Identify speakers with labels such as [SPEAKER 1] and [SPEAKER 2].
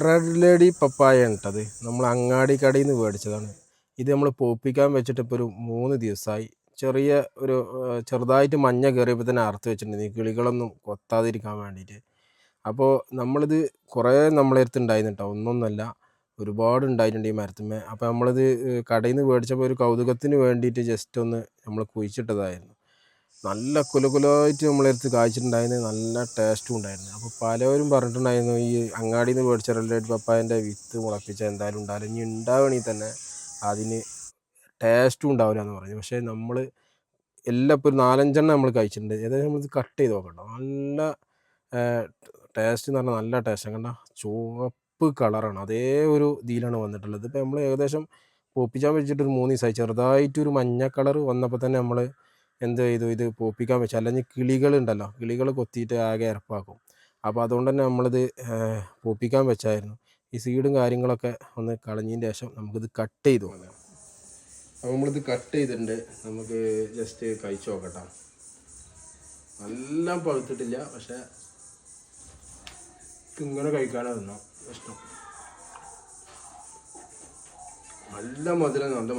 [SPEAKER 1] Red lady പപ്പായ ഇട്ടത് നമ്മൾ അങ്ങാടി കടയിൽ നിന്ന് മേടിച്ചതാണ്. ഇത് നമ്മൾ പോപ്പിക്കാൻ വെച്ചിട്ട് ഇപ്പോൾ ഒരു 3 ദിവസമായി. ചെറിയ ഒരു ചെറുതായിട്ട് മഞ്ഞ കയറിയപ്പോൾ തന്നെ അറുത്ത് വെച്ചിട്ടുണ്ട് ഈ കിളികളൊന്നും കൊത്താതിരിക്കാൻ വേണ്ടിയിട്ട്. അപ്പോൾ നമ്മളിത് കുറേ നമ്മളെ അടുത്ത് ഉണ്ടായിരുന്നു കേട്ടോ, ഒന്നൊന്നല്ല ഒരുപാട് ഉണ്ടായിട്ടുണ്ട് ഈ മരത്തുമ്മേ. അപ്പോൾ നമ്മളിത് കടയിൽ നിന്ന് മേടിച്ചപ്പോൾ ഒരു കൗതുകത്തിന് വേണ്ടിയിട്ട് ജസ്റ്റ് ഒന്ന് നമ്മൾ കുഴിച്ചിട്ടതായിരുന്നു. നല്ല കുലകുലമായിട്ട് നമ്മളെ അടുത്ത് കായ്ച്ചിട്ടുണ്ടായിരുന്നു, നല്ല ടേസ്റ്റും ഉണ്ടായിരുന്നു. അപ്പോൾ പലവരും പറഞ്ഞിട്ടുണ്ടായിരുന്നു ഈ അങ്ങാടിയിൽ നിന്ന് മേടിച്ച റെഡ് പപ്പായൻ്റെ വിത്ത് മുളപ്പിച്ചാൽ എന്തായാലും ഉണ്ടാവില്ല, ഇനി ഉണ്ടാവുകയാണെങ്കിൽ തന്നെ അതിന് ടേസ്റ്റും ഉണ്ടാവില്ല എന്ന് പറഞ്ഞു. പക്ഷേ നമ്മൾ എല്ലാം ഇപ്പോൾ ഒരു 4-5 നമ്മൾ കഴിച്ചിട്ടുണ്ട്. ഏതായാലും നമ്മളിത് കട്ട് ചെയ്ത് നോക്കട്ടോ. നല്ല ടേസ്റ്റ് എന്ന് പറഞ്ഞാൽ നല്ല ടേസ്റ്റ്. കണ്ട ചുവപ്പ് കളറാണ്, അതേ ഒരു ഇതിലാണ് വന്നിട്ടുള്ളത്. ഇപ്പോൾ നമ്മൾ ഏകദേശം പോപ്പിച്ചാൻ വെച്ചിട്ട് ഒരു 3 ദിവസമായി. ചെറുതായിട്ടൊരു മഞ്ഞ കളർ വന്നപ്പോൾ തന്നെ നമ്മൾ എന്ത് ചെയ്തു, ഇത് പോപ്പിക്കാൻ വെച്ചു. അല്ലെങ്കിൽ കിളികളുണ്ടല്ലോ, കിളികൾ കൊത്തിയിട്ട് ആകെ ഇരപ്പാക്കും. അപ്പോൾ അതുകൊണ്ട് തന്നെ നമ്മളിത് പോപ്പിക്കാൻ വെച്ചായിരുന്നു. ഈ സീഡും കാര്യങ്ങളൊക്കെ ഒന്ന് കളഞ്ഞതിന് ശേഷം നമുക്കിത് കട്ട് ചെയ്തു നോക്കാം. അപ്പോൾ നമ്മളിത് കട്ട് ചെയ്തിട്ടുണ്ട്, നമുക്ക് ജസ്റ്റ് കഴിച്ചു നോക്കട്ടോ. നല്ല പഴുത്തിട്ടില്ല, പക്ഷേ ഇങ്ങനെ കഴിക്കാനാണ് ഇഷ്ടം. നല്ല മധുരമുണ്ട്.